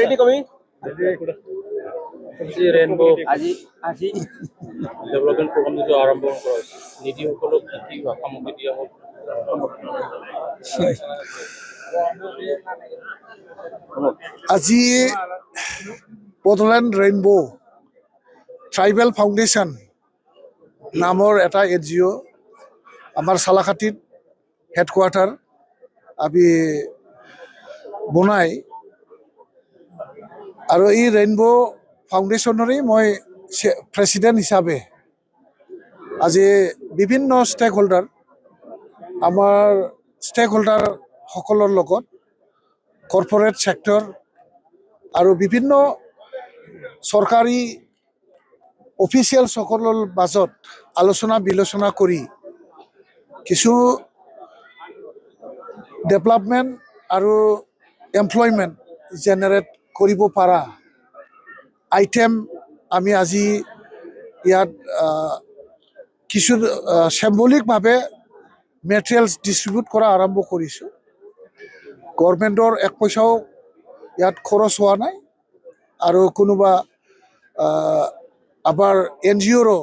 ready কমি আজি rainbow আজি ডেভেলপমেণ্ট প্ৰগ্ৰাম যিটো আৰম্ভ কৰা হৈছে নিধিসকলক কি সামগ্ৰী দিয়া হ'ব আজি বড়োলেণ্ড ৰেইনবো ট্ৰাইবেল ফাউণ্ডেশ্যন নামৰ এটা NGO আমাৰ চালাকাটিত হেডকোৱাৰ্টাৰ আমি বনাই আৰু এই ৰেইনবো ফাউণ্ডেশ্যনৰে মই প্ৰেছিডেণ্ট হিচাপে আজি বিভিন্ন ষ্টেক হোল্ডাৰ আমাৰ ষ্টেক হোল্ডাৰ সকলৰ লগত কৰ্পৰেট ছেক্টৰ আৰু বিভিন্ন চৰকাৰী অফিচিয়েলসকলৰ মাজত আলোচনা বিলোচনা কৰি কিছু ডেভেলপমেণ্ট আৰু এমপ্লয়মেণ্ট জেনেৰেট কৰিব পৰা আইটেম আমি আজি ইয়াত কিছু চিম্বলিকভাৱে মেটেৰিয়েলছ ডিষ্ট্ৰিবিউট কৰা আৰম্ভ কৰিছোঁ গভৰ্ণমেণ্টৰ এক পইচাও ইয়াত খৰচ হোৱা নাই আৰু কোনোবা আমাৰ NGOৰো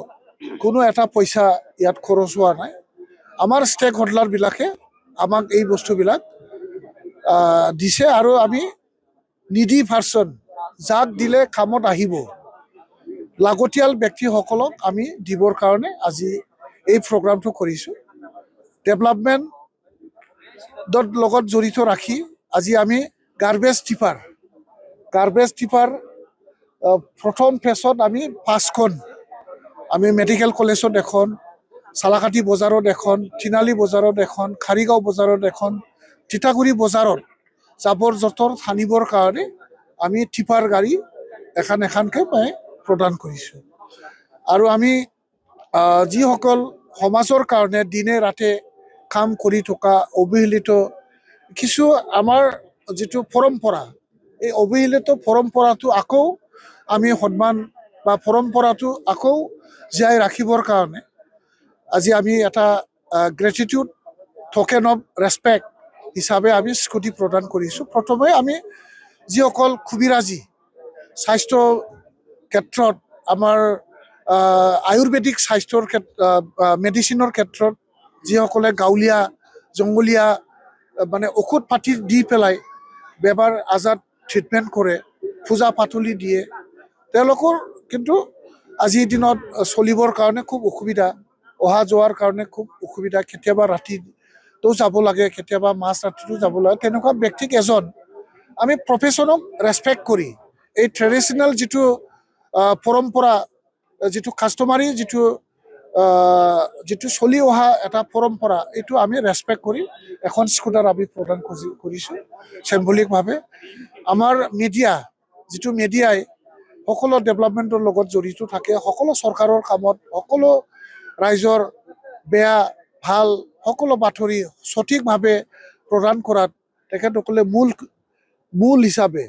কোনো এটা পইচা ইয়াত খৰচ হোৱা নাই আমাৰ ষ্টেক হোল্ডাৰবিলাকে আমাক এই বস্তুবিলাক দিছে আৰু আমি নিডি পাৰ্চন যাক দিলে কামত আহিব লাগতিয়াল ব্যক্তিসকলক আমি দিবৰ কাৰণে আজি এই প্ৰগ্ৰামটো কৰিছোঁ ডেভেলপমেণ্টৰ লগত জড়িত ৰাখি আজি আমি গাৰ্বেজ টিপাৰ প্ৰথম ফেজত আমি 5খন আমি মেডিকেল কলেজত এখন চালাকাটি বজাৰত এখন তিনালি বজাৰত এখন খাৰিগাঁও বজাৰত এখন তিতাগুৰি বজাৰত জাবৰ জোঁথৰ টানিবৰ কাৰণে আমি টিপাৰ গাড়ী এখনকৈ মই প্ৰদান কৰিছোঁ আৰু আমি যিসকল সমাজৰ কাৰণে দিনে ৰাতে কাম কৰি থকা অৱহেলিত কিছু আমাৰ যিটো পৰম্পৰা এই অৱহেলিত পৰম্পৰাটো আকৌ আমি সন্মান বা পৰম্পৰাটো আকৌ জীয়াই ৰাখিবৰ কাৰণে আজি আমি এটা গ্ৰেটিটিউড টোকেন অফ ৰেছপেক্ট হিচাপে আমি স্কুটি প্ৰদান কৰিছোঁ প্ৰথমে আমি যিসকল খুবিৰাজী স্বাস্থ্য ক্ষেত্ৰত আমাৰ আয়ুৰ্বেদিক স্বাস্থ্যৰ মেডিচিনৰ ক্ষেত্ৰত যিসকলে গাঁৱলীয়া জংগলীয়া মানে ঔষধ পাতি দি পেলাই বেমাৰ আজাৰ ট্ৰিটমেণ্ট কৰে পূজা পাতলি দিয়ে তেওঁলোকৰ কিন্তু আজিৰ দিনত চলিবৰ কাৰণে খুব অসুবিধা অহা যোৱাৰ কাৰণে খুব অসুবিধা কেতিয়াবা ৰাতিটো যাব লাগে কেতিয়াবা মাজ ৰাতিটো যাব লাগে তেনেকুৱা ব্যক্তিক এজন আমি প্ৰফেশ্যনক ৰেছপেক্ট কৰি এই ট্ৰেডিশ্যনেল যিটো পৰম্পৰা যিটো কাষ্টমাৰী যিটো চলি অহা এটা পৰম্পৰা এইটো আমি ৰেছপেক্ট কৰি এখন স্কুটাৰ আমি প্ৰদান কৰিছোঁ চিম্বলিকভাৱে আমাৰ যিটো মিডিয়াই সকলো ডেভেলপমেণ্টৰ লগত জড়িত থাকে সকলো চৰকাৰৰ কামত সকলো ৰাইজৰ বেয়া ভাল সকলো বাতৰি সঠিকভাৱে প্ৰদান কৰাত তেখেতসকলে মূল হিচাপে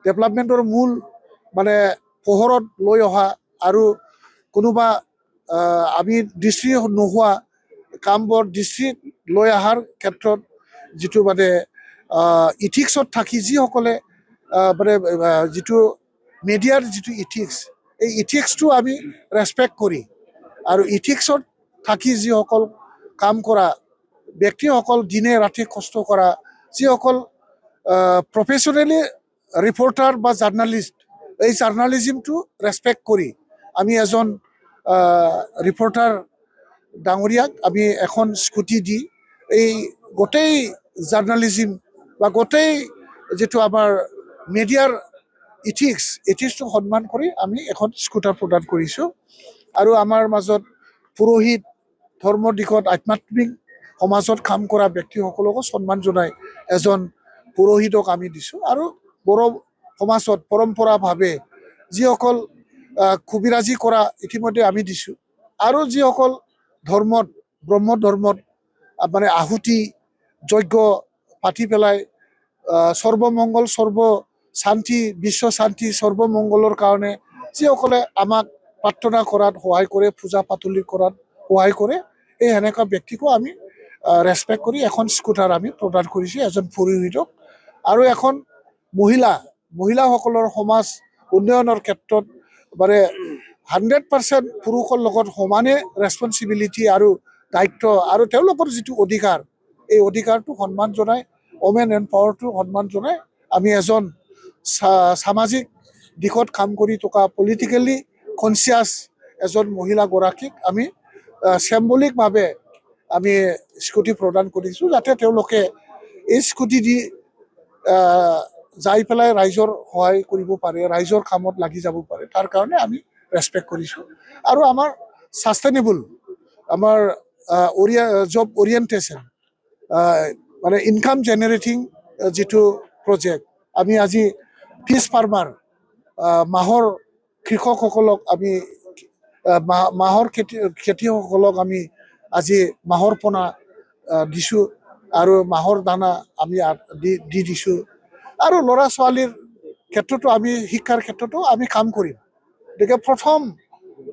ডেভেলপমেণ্টৰ মূল মানে পোহৰত লৈ অহা আৰু কোনোবা আমি দৃষ্টি নোহোৱা কামবোৰ দৃষ্টি লৈ অহাৰ ক্ষেত্ৰত যিটো মানে ইথিক্সত থাকি যিসকলে মানে যিটো মিডিয়াৰ যিটো ইথিক্স এই ইথিক্সটো আমি ৰেছপেক্ট কৰি আৰু ইথিক্সত থাকি যিসকল কাম কৰা ব্যক্তিসকল দিনে ৰাতি কষ্ট কৰা যিসকল প্ৰফেশ্যনেলি ৰিপৰ্টাৰ বা জাৰ্ণালিষ্ট এই জাৰ্ণালিজিমটো ৰেছপেক্ট কৰি আমি এজন ৰিপৰ্টাৰ ডাঙৰীয়াক আমি এখন স্কুটি দি এই গোটেই জাৰ্ণালিজিম বা গোটেই যিটো আমাৰ মিডিয়াৰ ইথিক্সটো সন্মান কৰি আমি এখন স্কুটাৰ প্ৰদান কৰিছোঁ আৰু আমাৰ মাজত পুৰোহিত ধৰ্ম দিশত আধ্যাত্মিক সমাজত কাম কৰা ব্যক্তিসকলকো সন্মান জনাই এজন পুৰোহিতক আমি দিছোঁ আৰু বড়ো সমাজত পৰম্পৰাভাৱে যিসকল খুবিৰাজী কৰা ইতিমধ্যে আমি দিছোঁ আৰু যিসকল ব্ৰহ্ম ধৰ্মত মানে আহুতি যজ্ঞ পাতি পেলাই সৰ্বমংগল শান্তি বিশ্ব শান্তি সৰ্বমংগলৰ কাৰণে যিসকলে আমাক প্ৰাৰ্থনা কৰাত সহায় কৰে পূজা পাতলি কৰাত সহায় কৰে এই সেনেকুৱা ব্যক্তিকো আমি ৰেছপেক্ট কৰি এখন স্কুটাৰ আমি প্ৰদান কৰিছোঁ এজন পুৰোহিতক আৰু এখন মহিলা মহিলাসকলৰ সমাজ উন্নয়নৰ ক্ষেত্ৰত মানে 100% পুৰুষৰ লগত সমানে ৰেছপনচিবিলিটি আৰু দায়িত্ব আৰু তেওঁলোকৰ যিটো অধিকাৰ এই অধিকাৰটো সন্মান জনাই ওমেন এম্পাৱাৰটো সন্মান জনাই আমি এজন সামাজিক দিশত কাম কৰি থকা পলিটিকেলি কনচিয়াছ এজন মহিলাগৰাকীক আমি চিম্বলিকভাৱে আমি স্কুটি প্ৰদান কৰিছোঁ যাতে তেওঁলোকে এই স্কুটি দি যাই পেলাই ৰাইজৰ সহায় কৰিব পাৰে ৰাইজৰ কামত লাগি যাব পাৰে তাৰ কাৰণে আমি ৰেছপেক্ট কৰিছোঁ আৰু আমাৰ ছাষ্টেইনেবল আমাৰ জব অৰিয়েণ্টেশ্যন মানে ইনকাম জেনেৰেটিং যিটো প্ৰজেক্ট আমি আজি ফিছ ফাৰ্মাৰ মাহৰ কৃষকসকলক আমি মাহৰ খেতিয়কসকলক আমি আজি মাহৰ পোনা দিছোঁ আৰু মাহৰ দানা আমি দি দিছোঁ আৰু ল'ৰা ছোৱালীৰ ক্ষেত্ৰতো আমি শিক্ষাৰ ক্ষেত্ৰতো আমি কাম কৰিম গতিকে প্ৰথম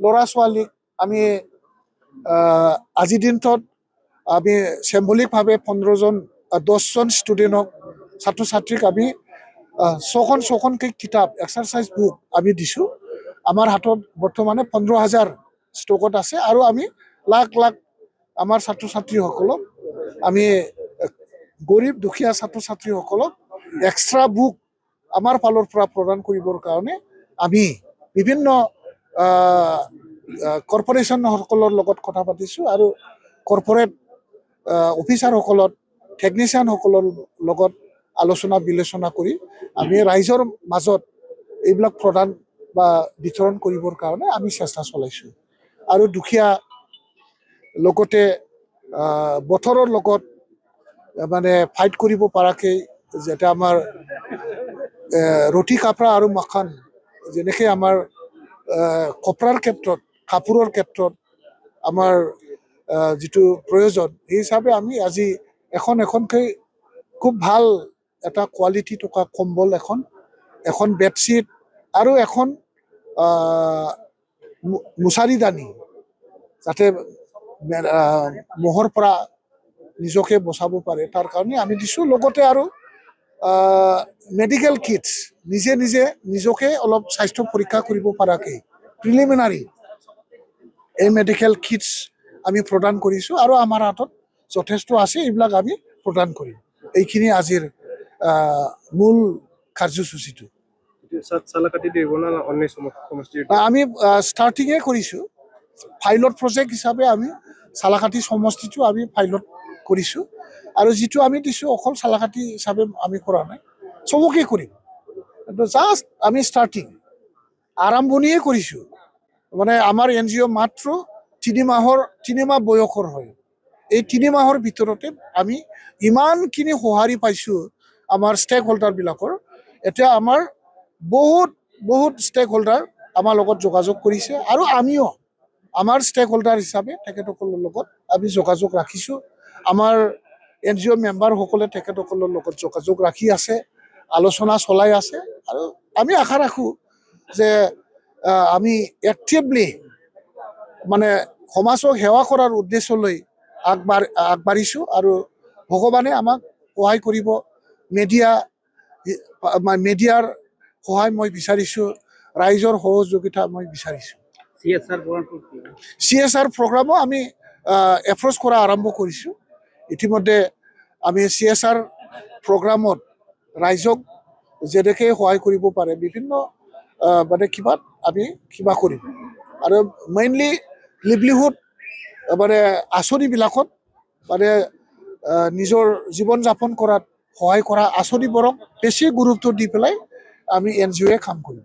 ল'ৰা ছোৱালীক আমি আজিৰ দিনটোত আমি চিম্বলিকভাৱে 10জন ষ্টুডেণ্টক ছাত্ৰ ছাত্ৰীক আমি ছখনকৈ কিতাপ এক্সাৰচাইজ বুক আমি দিছোঁ আমাৰ হাতত বৰ্তমানে 15,000 ষ্টকত আছে আৰু আমি লাখ লাখ আমাৰ ছাত্ৰ ছাত্ৰীসকলক আমি গৰীব দুখীয়া ছাত্ৰ ছাত্ৰীসকলক এক্সট্ৰা বুক আমাৰ ফালৰ পৰা প্ৰদান কৰিবৰ কাৰণে আমি বিভিন্ন কৰ্পৰেশ্যনসকলৰ লগত কথা পাতিছোঁ আৰু কৰ্পৰেট অফিচাৰসকলৰ টেকনিচিয়ানসকলৰ লগত আলোচনা বিলোচনা কৰি আমি ৰাইজৰ মাজত এইবিলাক প্ৰদান বা বিতৰণ কৰিবৰ কাৰণে আমি চেষ্টা চলাইছোঁ আৰু দুখীয়া লগতে বতৰৰ লগত মানে ফাইট কৰিব পৰাকৈ যাতে আমাৰ ৰুটি কাপৰা আৰু মাখান যেনেকৈ আমাৰ কপৰাৰ ক্ষেত্ৰত কাপোৰৰ ক্ষেত্ৰত আমাৰ যিটো প্ৰয়োজন সেই হিচাপে আমি আজি এখনকৈ খুব ভাল এটা কোৱালিটি থকা কম্বল এখন বেডশ্বীট আৰু এখন মুছাৰিদানি যাতে মহৰ পৰা নিজকে বচাব পাৰে তাৰ কাৰণে আমি দিছোঁ লগতে আৰু মেডিকেল কিটছ নিজকে অলপ স্বাস্থ্য পৰীক্ষা কৰিব পৰাকৈ প্ৰিলিমিনাৰী এই মেডিকেল কিটছ আমি প্ৰদান কৰিছোঁ আৰু আমাৰ হাতত যথেষ্ট আছে এইবিলাক আমি প্ৰদান কৰিম এইখিনি আজিৰ মূল কাৰ্যসূচীটো আমি ষ্টাৰ্টিঙে কৰিছোঁ পাইলট প্ৰজেক্ট হিচাপে আমি চালাকাটি সমষ্টিটো আমি পাইলট কৰিছোঁ আৰু যিটো আমি দিছোঁ অকল চালাকাটি হিচাপে আমি কৰা নাই চবকে কৰিম কিন্তু জাষ্ট আমি ষ্টাৰ্টিং আৰম্ভণিয়ে কৰিছোঁ মানে আমাৰ NGO মাত্ৰ 3 মাহ বয়সৰ হয় এই 3 মাহৰ ভিতৰতে আমি ইমানখিনি সঁহাৰি পাইছোঁ আমাৰ ষ্টেক হোল্ডাৰবিলাকৰ এতিয়া আমাৰ বহুত ষ্টেক হোল্ডাৰ আমাৰ লগত যোগাযোগ কৰিছে আৰু আমিও আমাৰ ষ্টেক হোল্ডাৰ হিচাপে তেখেতসকলৰ লগত আমি যোগাযোগ ৰাখিছোঁ আমাৰ NGO মেম্বাৰসকলে তেখেতসকলৰ লগত যোগাযোগ ৰাখি আছে আলোচনা চলাই আছে আৰু আমি আশা ৰাখোঁ যে আমি এক্টিভলি মানে সমাজক সেৱা কৰাৰ উদ্দেশ্যলৈ আগবাঢ়িছোঁ আৰু ভগৱানে আমাক সহায় কৰিব মিডিয়াৰ সহায় মই বিচাৰিছোঁ ৰাইজৰ সহযোগিতা মই বিচাৰিছোঁ CSR প্ৰগ্ৰামো আমি এপ্ৰ'চ কৰা আৰম্ভ কৰিছোঁ ইতিমধ্যে আমি CSR প্ৰগ্ৰামত ৰাইজক যেনেকৈ সহায় কৰিব পাৰে বিভিন্ন মানে আমি কিবা কৰিম আৰু মেইনলি লিভলিহুড মানে আঁচনিবিলাকত মানে নিজৰ জীৱন যাপন কৰাত সহায় কৰা আঁচনিবোৰক বেছি গুৰুত্ব দি পেলাই আমি NGOয়ে কাম কৰিম